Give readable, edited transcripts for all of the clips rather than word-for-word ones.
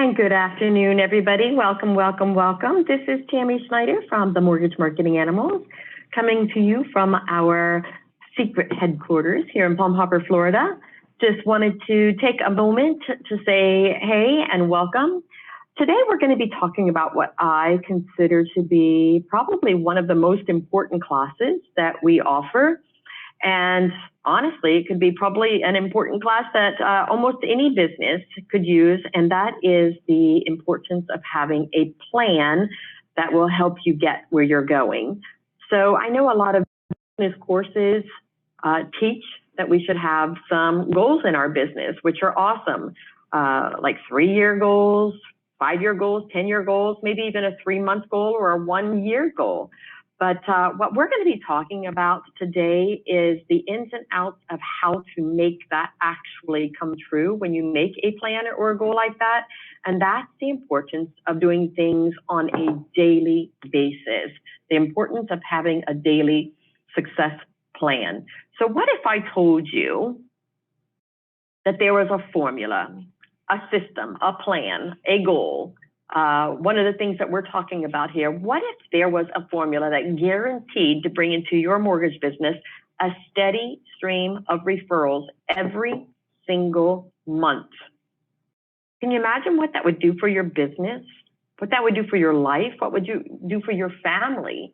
And good afternoon, everybody. Welcome, welcome, welcome. This is Tammy Schneider from the Mortgage Marketing Animals, coming to you from our secret headquarters here in Palm Harbor, Florida. Just wanted to take a moment to say hey and welcome. Today we're going to be talking about what I consider to be probably one of the most important classes that we offer. And honestly, it could be probably an important class that almost any business could use, and that is the importance of having a plan that will help you get where you're going. So I know a lot of business courses teach that we should have some goals in our business, which are awesome, like 3-year goals, 5-year goals, 10-year goals, maybe even a 3-month goal or a 1-year goal. But what we're going to be talking about today is the ins and outs of how to make that actually come true when you make a plan or a goal like that. And that's the importance of doing things on a daily basis, the importance of having a daily success plan. So what if I told you that there was a formula, a system, a plan, a goal? One of the things that we're talking about here, what if there was a formula that guaranteed to bring into your mortgage business a steady stream of referrals every single month? Can you imagine what that would do for your business? What that would do for your life? What would you do for your family?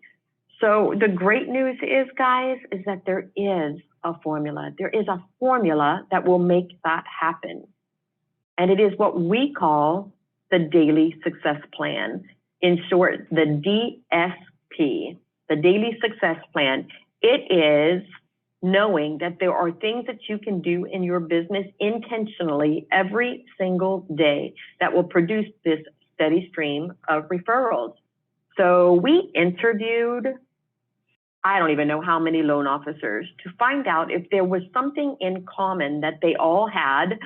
So the great news is, guys, is that there is a formula. There is a formula that will make that happen. And it is what we call the Daily Success Plan. In short, the DSP, the Daily Success Plan. It is knowing that there are things that you can do in your business intentionally every single day that will produce this steady stream of referrals. So we interviewed, I don't even know how many loan officers, to find out if there was something in common that they all had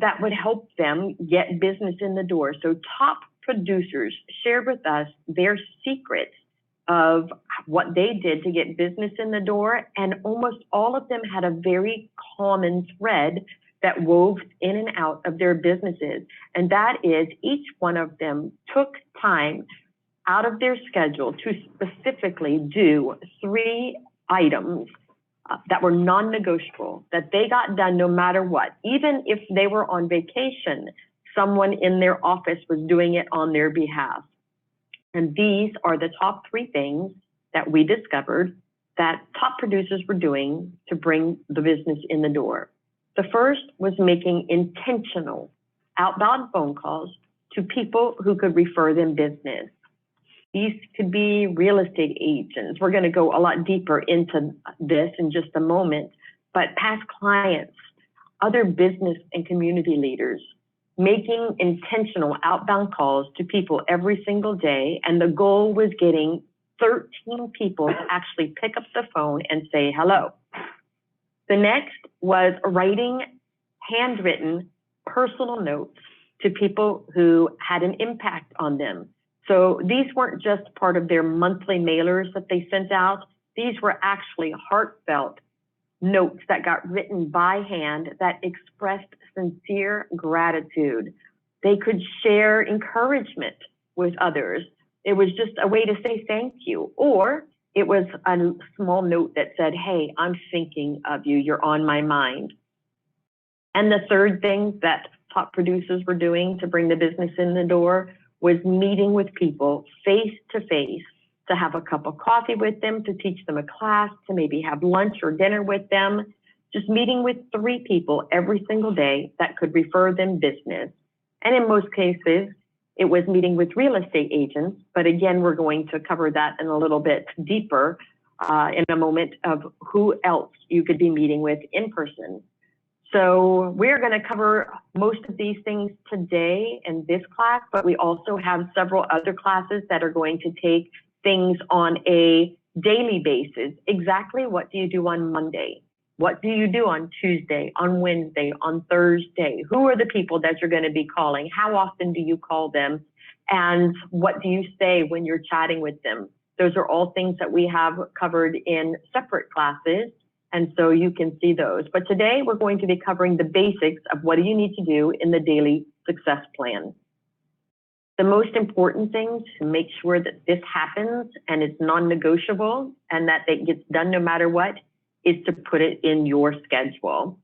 that would help them get business in the door. So top producers shared with us their secrets of what they did to get business in the door, and almost all of them had a very common thread that wove in and out of their businesses. And that is, each one of them took time out of their schedule to specifically do 3 items that were non-negotiable, that they got done no matter what. Even if they were on vacation, someone in their office was doing it on their behalf. And these are the top 3 things that we discovered that top producers were doing to bring the business in the door. The first was making intentional outbound phone calls to people who could refer them business. These could be real estate agents. We're going to go a lot deeper into this in just a moment, but past clients, other business and community leaders, making intentional outbound calls to people every single day. And the goal was getting 13 people to actually pick up the phone and say hello. The next was writing handwritten personal notes to people who had an impact on them. So these weren't just part of their monthly mailers that they sent out. These were actually heartfelt notes that got written by hand that expressed sincere gratitude. They could share encouragement with others. It was just a way to say thank you. Or it was a small note that said, hey, I'm thinking of you. You're on my mind. And the third thing that top producers were doing to bring the business in the door was meeting with people face to face, to have a cup of coffee with them, to teach them a class, to maybe have lunch or dinner with them, just meeting with 3 people every single day that could refer them business. And in most cases, it was meeting with real estate agents. But again, we're going to cover that in a little bit deeper in a moment of who else you could be meeting with in person. So we're going to cover most of these things today in this class, but we also have several other classes that are going to take things on a daily basis. Exactly what do you do on Monday? What do you do on Tuesday, on Wednesday, on Thursday? Who are the people that you're going to be calling? How often do you call them? And what do you say when you're chatting with them? Those are all things that we have covered in separate classes. And so you can see those. But today we're going to be covering the basics of what do you need to do in the Daily success plan. The most important thing to make sure that this happens and it's non-negotiable and that it gets done no matter what is to put it in your schedule,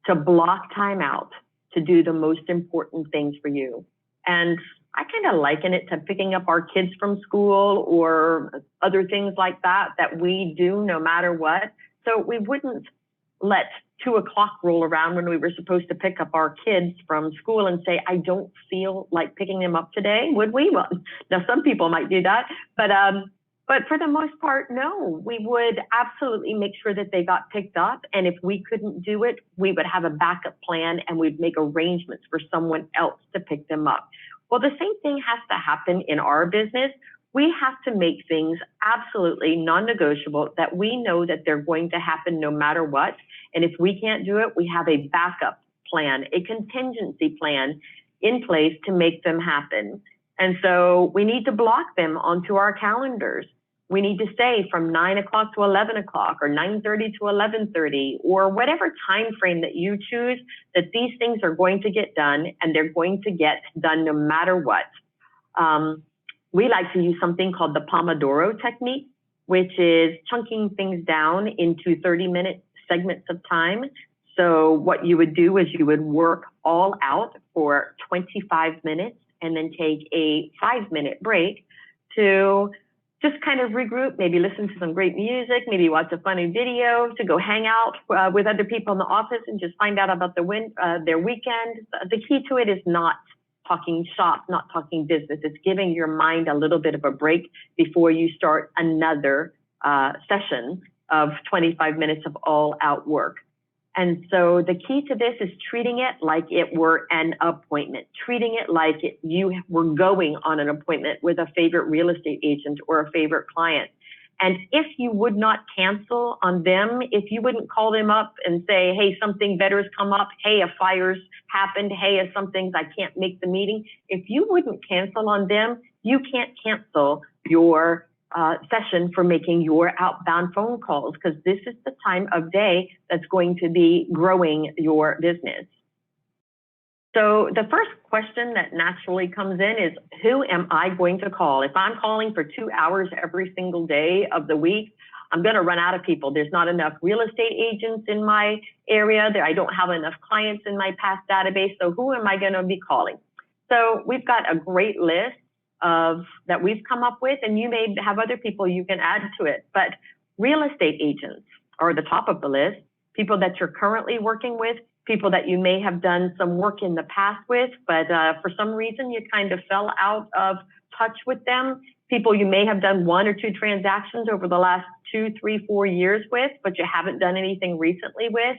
to block time out, to do the most important things for you. And I kind of liken it to picking up our kids from school or other things like that we do no matter what. So we wouldn't let 2 o'clock roll around when we were supposed to pick up our kids from school and say, I don't feel like picking them up today, would we? Well, now some people might do that, but for the most part, no, we would absolutely make sure that they got picked up. And if we couldn't do it, we would have a backup plan and we'd make arrangements for someone else to pick them up. Well, the same thing has to happen in our business. We have to make things absolutely non-negotiable that we know that they're going to happen no matter what. And if we can't do it, we have a backup plan, a contingency plan in place to make them happen. And so we need to block them onto our calendars. We need to say from 9 o'clock to 11 o'clock or 9:30 to 11:30 or whatever time frame that you choose, that these things are going to get done and they're going to get done no matter what. We like to use something called the Pomodoro technique, which is chunking things down into 30-minute segments of time. So what you would do is you would work all out for 25 minutes and then take a 5-minute break to just kind of regroup, maybe listen to some great music, maybe watch a funny video, to go hang out with other people in the office and just find out about their weekend. The key to it is not talking shop, not talking business. It's giving your mind a little bit of a break before you start another session of 25 minutes of all out work. And so the key to this is treating it like it were an appointment, treating it like you were going on an appointment with a favorite real estate agent or a favorite client. And if you would not cancel on them, if you wouldn't call them up and say, hey, something better has come up, hey, a fire's happened, hey, some things I can't make the meeting. If you wouldn't cancel on them, you can't cancel your session for making your outbound phone calls, because this is the time of day that's going to be growing your business. So the first question that naturally comes in is, who am I going to call? If I'm calling for 2 hours every single day of the week, I'm going to run out of people. There's not enough real estate agents in my area. I don't have enough clients in my past database. So who am I going to be calling? So we've got a great list that we've come up with, and you may have other people you can add to it. But real estate agents are the top of the list, people that you're currently working with, people that you may have done some work in the past with, but for some reason you kind of fell out of touch with them, people you may have done 1 or 2 transactions over the last 2, 3, 4 years with, but you haven't done anything recently with,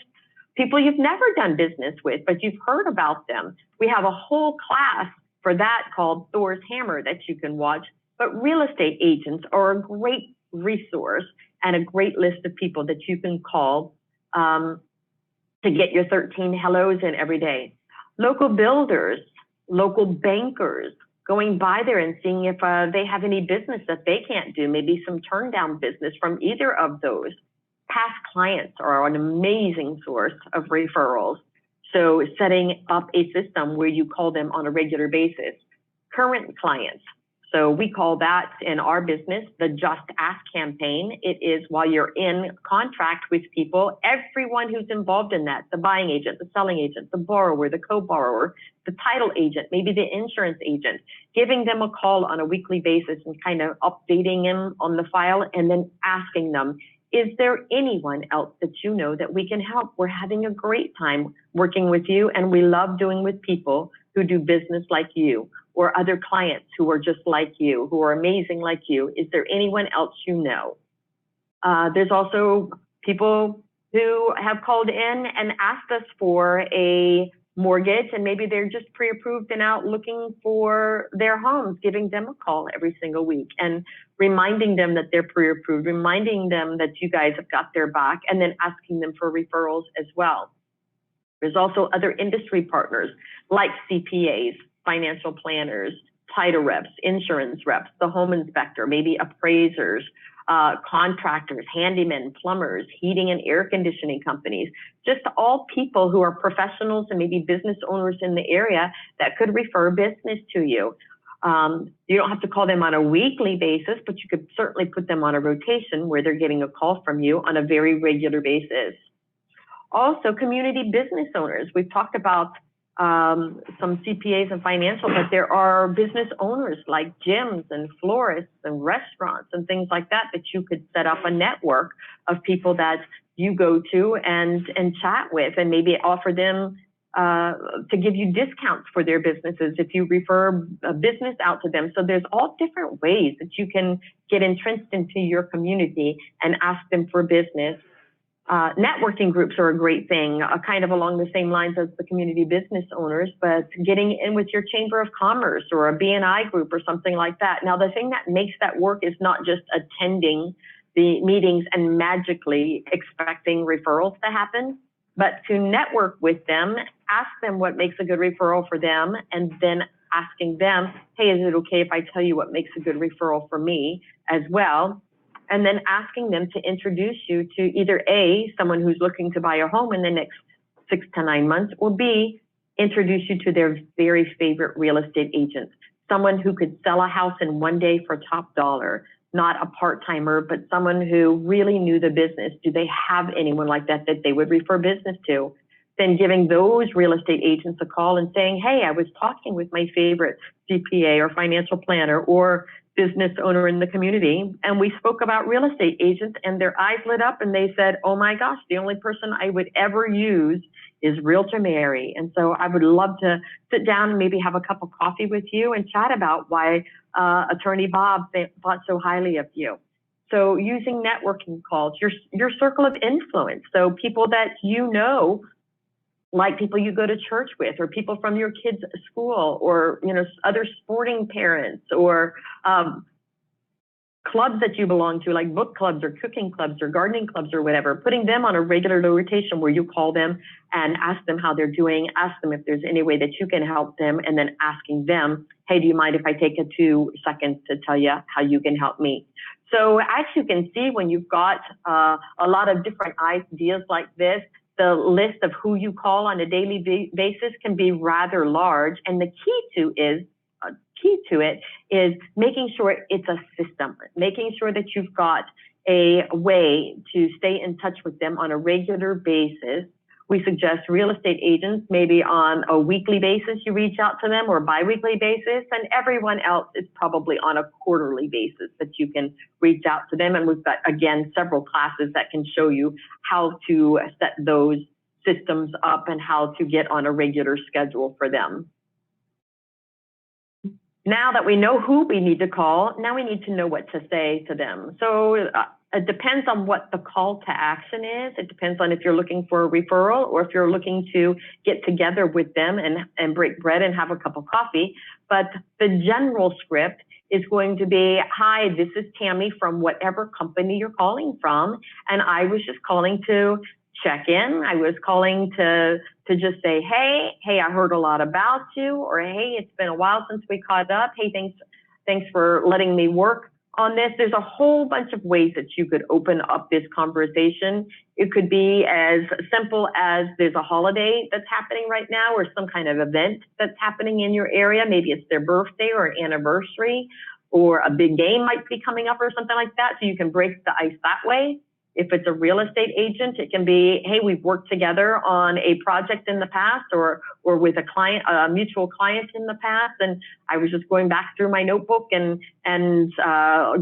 people you've never done business with, but you've heard about them. We have a whole class for that called Thor's Hammer that you can watch. But real estate agents are a great resource and a great list of people that you can call to get your 13 hellos in every day. Local builders, local bankers, going by there and seeing if they have any business that they can't do, maybe some turn down business from either of those. Past clients are an amazing source of referrals. So setting up a system where you call them on a regular basis. Current clients. So we call that in our business the Just Ask campaign. It is while you're in contract with people, everyone who's involved in that, the buying agent, the selling agent, the borrower, the co-borrower, the title agent, maybe the insurance agent, giving them a call on a weekly basis and kind of updating them on the file and then asking them, is there anyone else that you know that we can help? We're having a great time working with you, and we love doing with people who do business like you, or other clients who are just like you, who are amazing like you. Is there anyone else you know? There's also people who have called in and asked us for a mortgage, and maybe they're just pre-approved and out looking for their homes, giving them a call every single week and reminding them that they're pre-approved, reminding them that you guys have got their back, and then asking them for referrals as well. There's also other industry partners like CPAs, financial planners, title reps, insurance reps, the home inspector, maybe appraisers, contractors, handymen, plumbers, heating and air conditioning companies, just all people who are professionals and maybe business owners in the area that could refer business to you. You don't have to call them on a weekly basis, but you could certainly put them on a rotation where they're getting a call from you on a very regular basis. Also, community business owners. We've talked about some CPAs and financial, but there are business owners like gyms and florists and restaurants and things like that that you could set up a network of people that you go to and chat with, and maybe offer them to give you discounts for their businesses if you refer a business out to them. So there's all different ways that you can get entrenched into your community and ask them for business. Networking groups are a great thing, kind of along the same lines as the community business owners, but getting in with your Chamber of Commerce or a BNI group or something like that. Now, the thing that makes that work is not just attending the meetings and magically expecting referrals to happen, but to network with them, ask them what makes a good referral for them, and then asking them, hey, is it okay if I tell you what makes a good referral for me as well? And then asking them to introduce you to either A, someone who's looking to buy a home in the next 6 to 9 months, or B, introduce you to their very favorite real estate agent, someone who could sell a house in one day for top dollar, not a part-timer, but someone who really knew the business. Do they have anyone like that that they would refer business to? Then giving those real estate agents a call and saying, hey, I was talking with my favorite CPA or financial planner or business owner in the community, and we spoke about real estate agents, and their eyes lit up and they said, oh my gosh, the only person I would ever use is Realtor Mary. And so I would love to sit down and maybe have a cup of coffee with you and chat about why Attorney Bob thought so highly of you. So using networking calls, your circle of influence, so people that you know, like people you go to church with, or people from your kids' school, or other sporting parents, or clubs that you belong to, like book clubs or cooking clubs or gardening clubs or whatever, putting them on a regular rotation where you call them and ask them how they're doing, ask them if there's any way that you can help them, and then asking them, hey, do you mind if I take 2 seconds to tell you how you can help me? So as you can see, when you've got a lot of different ideas like this, the list of who you call on a daily basis can be rather large. And the key to it is making sure it's a system, making sure that you've got a way to stay in touch with them on a regular basis. We suggest real estate agents maybe on a weekly basis you reach out to them, or bi-weekly basis, and everyone else is probably on a quarterly basis that you can reach out to them. And we've got, again, several classes that can show you how to set those systems up and how to get on a regular schedule for them. Now that we know who we need to call, now we need to know what to say to them. So it depends on what the call to action is. It depends on if you're looking for a referral or if you're looking to get together with them and break bread and have a cup of coffee. But the general script is going to be, hi, this is Tammy from whatever company you're calling from, and I was just calling to check in. I was calling to just say, hey, I heard a lot about you, or hey, it's been a while since we caught up. Hey, thanks for letting me work on this. There's a whole bunch of ways that you could open up this conversation. It could be as simple as there's a holiday that's happening right now, or some kind of event that's happening in your area. Maybe it's their birthday or an anniversary, or a big game might be coming up or something like that. So you can break the ice that way. If it's a real estate agent, it can be, hey, we've worked together on a project in the past, or with a client, a mutual client in the past, and I was just going back through my notebook and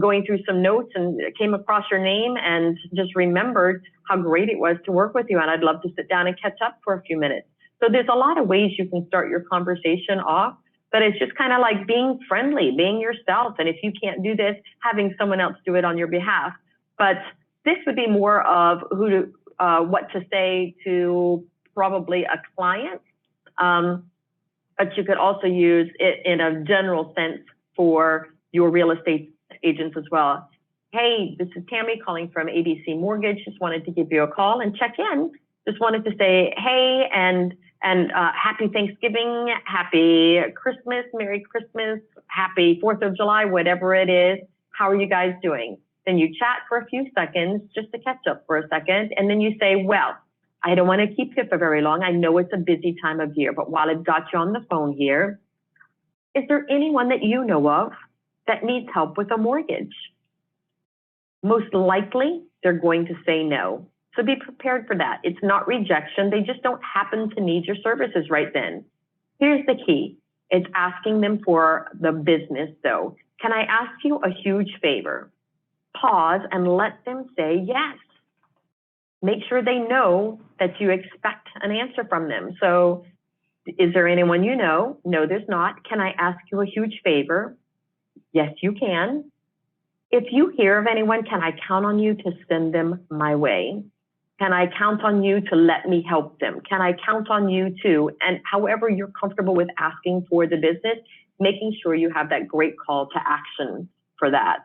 going through some notes and came across your name and just remembered how great it was to work with you, and I'd love to sit down and catch up for a few minutes. So there's a lot of ways you can start your conversation off, but it's just kind of like being friendly, being yourself, and if you can't do this, having someone else do it on your behalf. But this would be more of what to say to probably a client, but you could also use it in a general sense for your real estate agents as well. Hey, this is Tammy calling from ABC Mortgage. Just wanted to give you a call and check in just wanted to say, hey, and happy Thanksgiving, happy Christmas, Merry Christmas, happy 4th of July, whatever it is. How are you guys doing? Then you chat for a few seconds just to catch up for a second. And then you say, well, I don't want to keep you for very long. I know it's a busy time of year, but while I've got you on the phone here, is there anyone that you know of that needs help with a mortgage? Most likely, they're going to say no. So be prepared for that. It's not rejection. They just don't happen to need your services right then. Here's the key. It's asking them for the business, though. Can I ask you a huge favor? Pause and let them say yes. Make sure they know that you expect an answer from them. So, is there anyone you know? No, there's not. Can I ask you a huge favor? Yes, you can. If you hear of anyone, can I count on you to send them my way? Can I count on you to let me help them? Can I count on you to, and however you're comfortable with asking for the business, making sure you have that great call to action for that.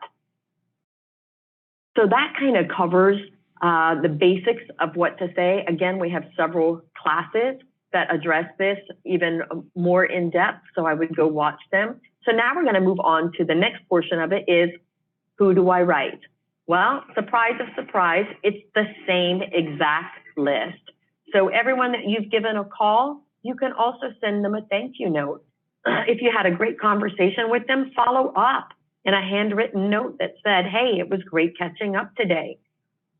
So that kind of covers the basics of what to say. Again, we have several classes that address this even more in depth, so I would go watch them. So now we're going to move on to the next portion of it is, who do I write? Well, surprise of surprise, it's the same exact list. So everyone that you've given a call, you can also send them a thank you note. If you had a great conversation with them, follow up in a handwritten note that said, hey, it was great catching up today.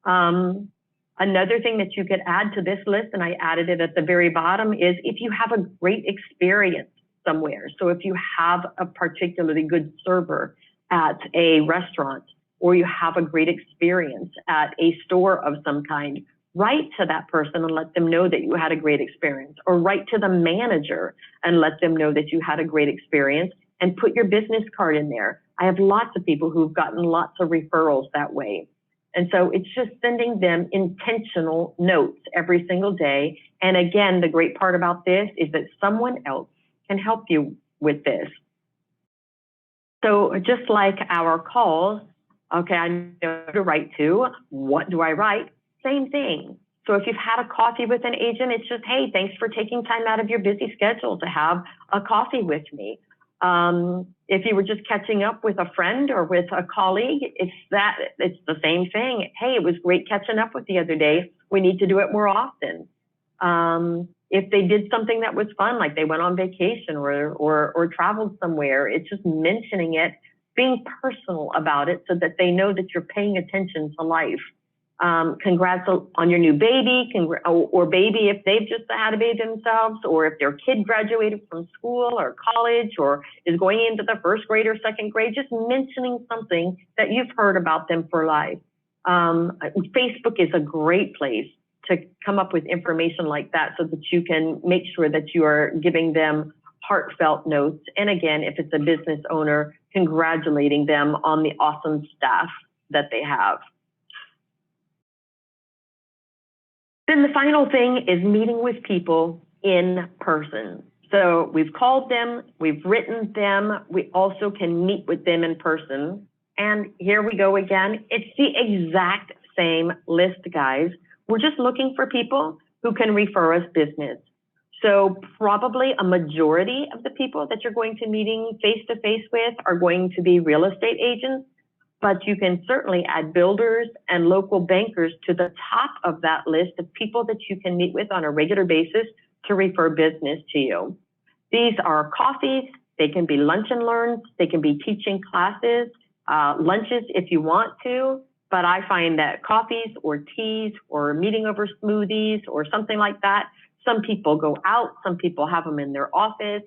Another thing that you could add to this list, and I added it at the very bottom, is if you have a great experience somewhere. So if you have a particularly good server at a restaurant, or you have a great experience at a store of some kind, write to that person and let them know that you had a great experience, or write to the manager and let them know that you had a great experience, and put your business card in there. I have lots of people who've gotten lots of referrals that way. And so it's just sending them intentional notes every single day. And again, the great part about this is that someone else can help you with this. So just like our calls, okay, I know who to write to. What do I write? Same thing. So if you've had a coffee with an agent, it's just, hey, thanks for taking time out of your busy schedule to have a coffee with me. If you were just catching up with a friend or with a colleague, it's the same thing. Hey, it was great catching up with the other day. We need to do it more often. If they did something that was fun, like they went on vacation or traveled somewhere, it's just mentioning it, being personal about it so that they know that you're paying attention to life. Congrats on your new baby, or baby if they've just had a baby themselves, or if their kid graduated from school or college or is going into the first grade or second grade, just mentioning something that you've heard about them for life. Facebook is a great place to come up with information like that so that you can make sure that you are giving them heartfelt notes. And again, if it's a business owner, congratulating them on the awesome staff that they have. Then the final thing is meeting with people in person. So we've called them, we've written them, we also can meet with them in person. And here we go again. It's the exact same list, guys. We're just looking for people who can refer us business. So probably a majority of the people that you're going to meeting face-to-face with are going to be real estate agents, but you can certainly add builders and local bankers to the top of that list of people that you can meet with on a regular basis to refer business to you. These are coffees, they can be lunch and learns, they can be teaching classes, lunches if you want to, but I find that coffees or teas or meeting over smoothies or something like that, some people go out, some people have them in their office.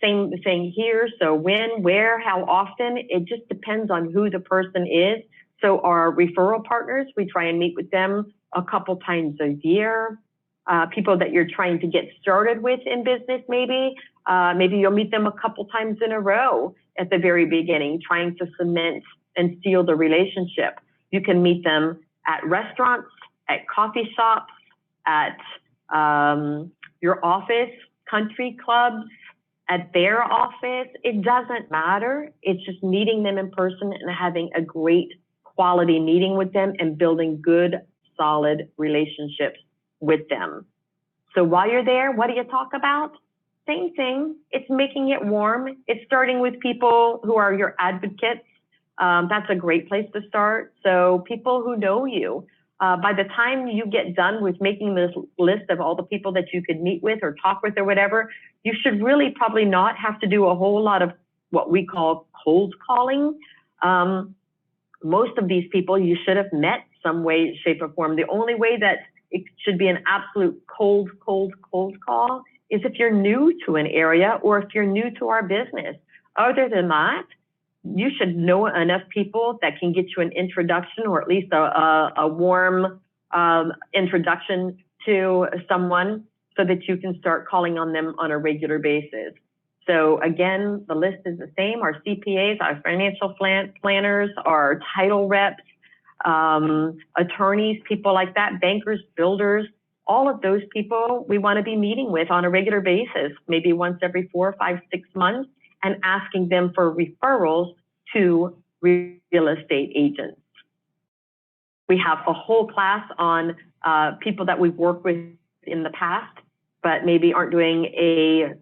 Same thing here. So when, where, how often, it just depends on who the person is. So our referral partners, we try and meet with them a couple times a year. People that you're trying to get started with in business, maybe you'll meet them a couple times in a row at the very beginning, trying to cement and seal the relationship. You can meet them at restaurants, at coffee shops, at your office, country clubs, at their office. It doesn't matter. It's just meeting them in person and having a great quality meeting with them and building good, solid relationships with them. So while you're there, what do you talk about? Same thing. It's making it warm. It's starting with people who are your advocates. That's a great place to start. So people who know you. By the time you get done with making this list of all the people that you could meet with or talk with or whatever, you should really probably not have to do a whole lot of what we call cold calling. Most of these people you should have met some way, shape, or form. The only way that it should be an absolute cold call is if you're new to an area or if you're new to our business. Other than that, you should know enough people that can get you an introduction or at least a warm introduction to someone so that you can start calling on them on a regular basis. So again, the list is the same. Our CPAs, our financial planners, our title reps, attorneys, people like that, bankers, builders, all of those people we want to be meeting with on a regular basis, maybe once every 4, 5, 6 months, and asking them for referrals to real estate agents. We have a whole class on people that we've worked with in the past, but maybe aren't doing a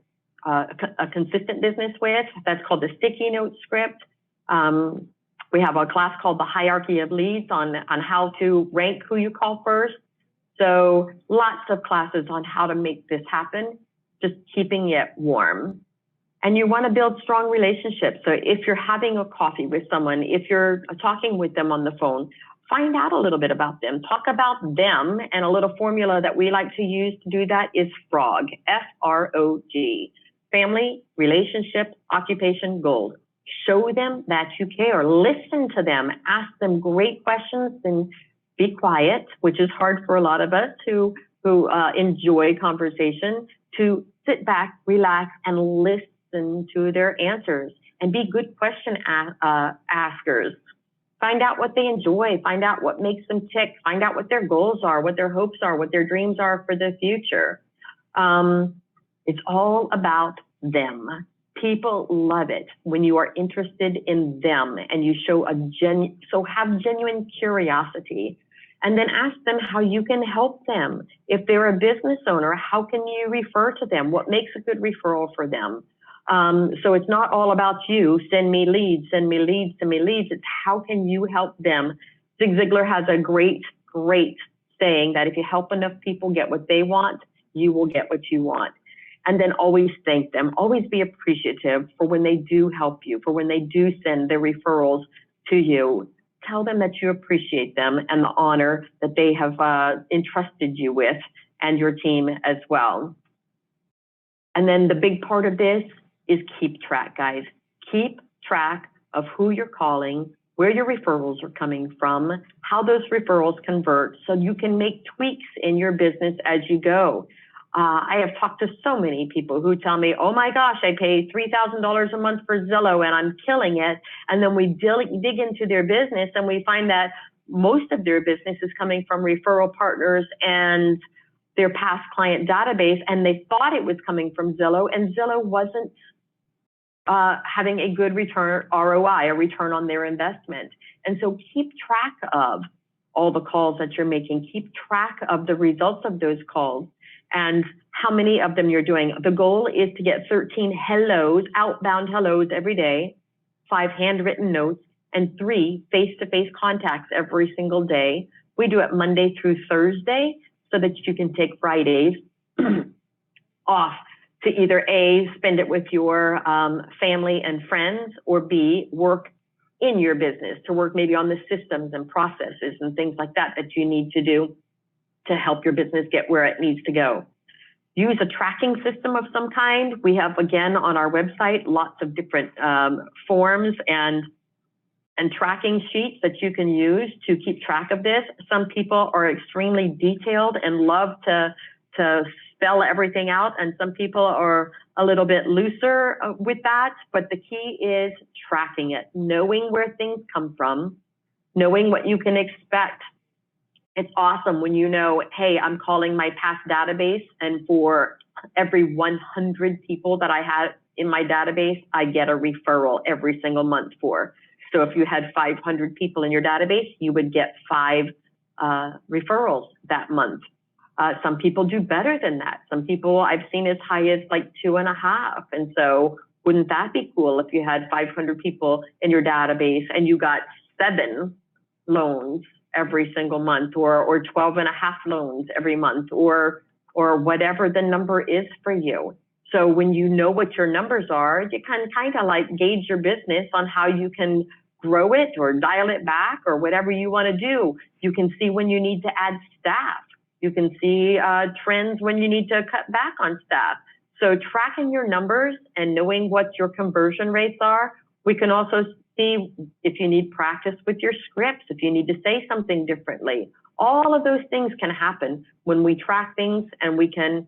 consistent business with. That's called the sticky note script. We have a class called the hierarchy of leads on how to rank who you call first. So lots of classes on how to make this happen, just keeping it warm. And you want to build strong relationships. So if you're having a coffee with someone, if you're talking with them on the phone, find out a little bit about them. Talk about them, and a little formula that we like to use to do that is FROG, F-R-O-G. Family, relationship, occupation, goals. Show them that you care. Listen to them. Ask them great questions and be quiet, which is hard for a lot of us who enjoy conversation, to sit back, relax, and listen to their answers and be good question askers. Find out what they enjoy, find out what makes them tick, find out what their goals are, what their hopes are, what their dreams are for the future. It's all about them. People love it when you are interested in them and you show have genuine curiosity. And then ask them how you can help them. If they're a business owner, how can you refer to them? What makes a good referral for them? So it's not all about you, send me leads, send me leads, send me leads. It's how can you help them? Zig Ziglar has a great saying that if you help enough people get what they want, you will get what you want. And then always thank them. Always be appreciative for when they do help you, for when they do send their referrals to you. Tell them that you appreciate them and the honor that they have entrusted you with, and your team as well. And then the big part of this is keep track, guys. Keep track of who you're calling, where your referrals are coming from, how those referrals convert, so you can make tweaks in your business as you go. I have talked to so many people who tell me, oh my gosh, I pay $3,000 a month for Zillow and I'm killing it. And then we dig into their business and we find that most of their business is coming from referral partners and their past client database, and they thought it was coming from Zillow, and Zillow wasn't having a good return, ROI, a return on their investment. And so keep track of all the calls that you're making. Keep track of the results of those calls and how many of them you're doing. The goal is to get 13 hellos, outbound hellos every day, 5 handwritten notes, and 3 face-to-face contacts every single day. We do it Monday through Thursday so that you can take Fridays off to either A, spend it with your family and friends, or B, work in your business, to work maybe on the systems and processes and things like that that you need to do to help your business get where it needs to go. Use a tracking system of some kind. We have, again, on our website, lots of different forms and tracking sheets that you can use to keep track of this. Some people are extremely detailed and love to spell everything out, and some people are a little bit looser with that, but the key is tracking it, knowing where things come from, knowing what you can expect. It's awesome when you know, hey, I'm calling my past database, and for every 100 people that I had in my database, I get a referral every single month for. So if you had 500 people in your database, you would get 5 referrals that month. Some people do better than that. Some people I've seen as high as like 2.5. And so wouldn't that be cool if you had 500 people in your database and you got 7 loans every single month, or 12.5 loans every month, or whatever the number is for you. So when you know what your numbers are, you can kind of like gauge your business on how you can grow it or dial it back or whatever you want to do. You can see when you need to add staff. You can see trends when you need to cut back on staff. So tracking your numbers and knowing what your conversion rates are, we can also see if you need practice with your scripts, if you need to say something differently. All of those things can happen when we track things and we can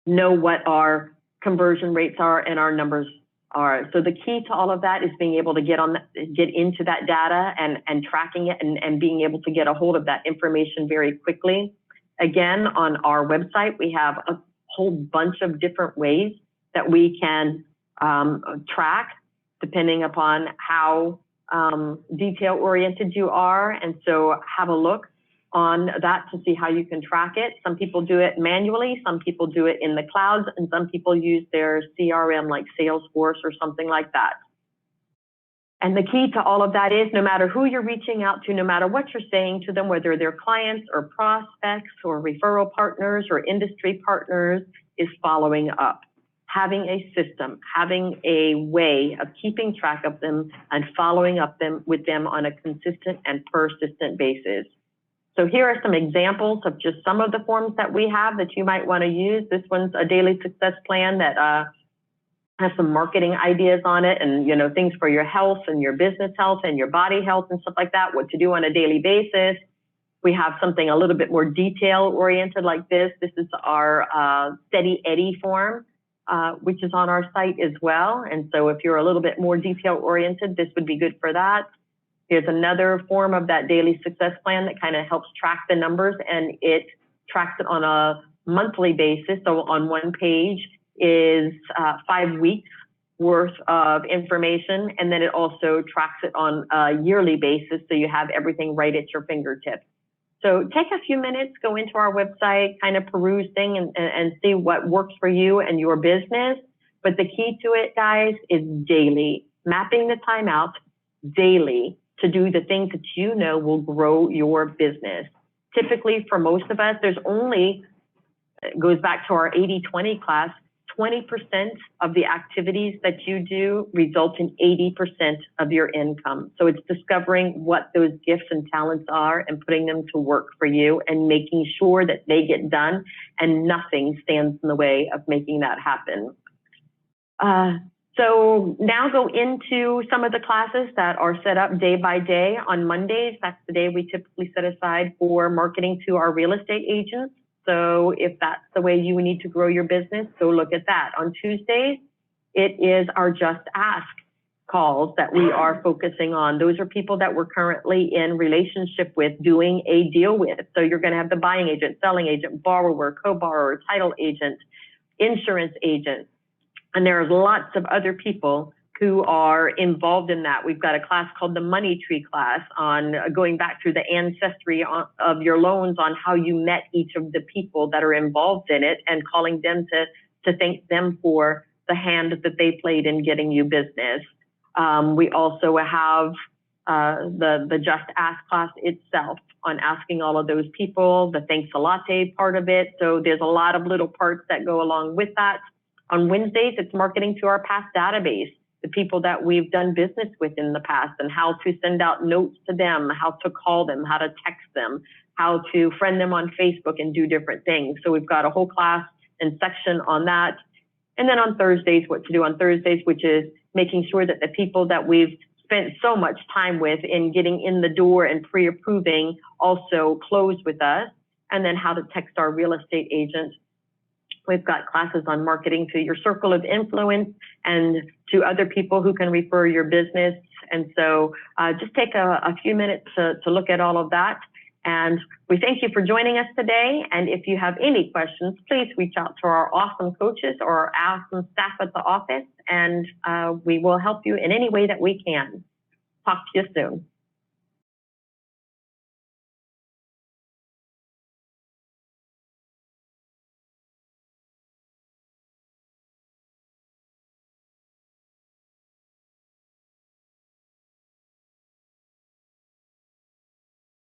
know what our conversion rates are and our numbers are. So the key to all of that is being able to get into that data and tracking it and being able to get a hold of that information very quickly. Again, on our website, we have a whole bunch of different ways that we can track depending upon how detail-oriented you are. And so have a look on that to see how you can track it. Some people do it manually, some people do it in the clouds, and some people use their CRM like Salesforce or something like that. And the key to all of that is no matter who you're reaching out to, no matter what you're saying to them, whether they're clients or prospects or referral partners or industry partners, is following up. Having a system, having a way of keeping track of them and following up with them on a consistent and persistent basis. So here are some examples of just some of the forms that we have that you might want to use. This one's a daily success plan that has some marketing ideas on it and, you know, things for your health and your business health and your body health and stuff like that, what to do on a daily basis. We have something a little bit more detail oriented like this. This is our Steady Eddie form, which is on our site as well. And so if you're a little bit more detail oriented, this would be good for that. Here's another form of that daily success plan that kind of helps track the numbers, and it tracks it on a monthly basis. So on one page is 5 weeks worth of information, and then it also tracks it on a yearly basis, so you have everything right at your fingertips. So take a few minutes, go into our website, kind of peruse things and see what works for you and your business. But the key to it, guys, is daily, mapping the time out daily to do the things that you know will grow your business. Typically, for most of us, there's only, it goes back to our 80-20 class, 20% of the activities that you do result in 80% of your income. So it's discovering what those gifts and talents are and putting them to work for you and making sure that they get done and nothing stands in the way of making that happen. So now go into some of the classes that are set up day by day. On Mondays, that's the day we typically set aside for marketing to our real estate agents. So if that's the way you need to grow your business, go look at that. On Tuesdays, it is our Just Ask calls that we are focusing on. Those are people that we're currently in relationship with, doing a deal with. So you're going to have the buying agent, selling agent, borrower, co-borrower, title agent, insurance agent. And there's lots of other people who are involved in that. We've got a class called the Money Tree class on going back through the ancestry of your loans, on how you met each of the people that are involved in it and calling them to thank them for the hand that they played in getting you business. We also have the Just Ask class itself on asking all of those people, the Thanks a Latte part of it. So there's a lot of little parts that go along with that. On Wednesdays, it's marketing to our past database, the people that we've done business with in the past, and how to send out notes to them, how to call them, how to text them, how to friend them on Facebook and do different things. So we've got a whole class and section on that. And then on Thursdays, what to do on Thursdays, which is making sure that the people that we've spent so much time with in getting in the door and pre-approving also close with us, and then how to text our real estate agents. We've got classes on marketing to your circle of influence and to other people who can refer your business. And so just take a few minutes to look at all of that. And we thank you for joining us today. And if you have any questions, please reach out to our awesome coaches or our awesome staff at the office, and we will help you in any way that we can. Talk to you soon.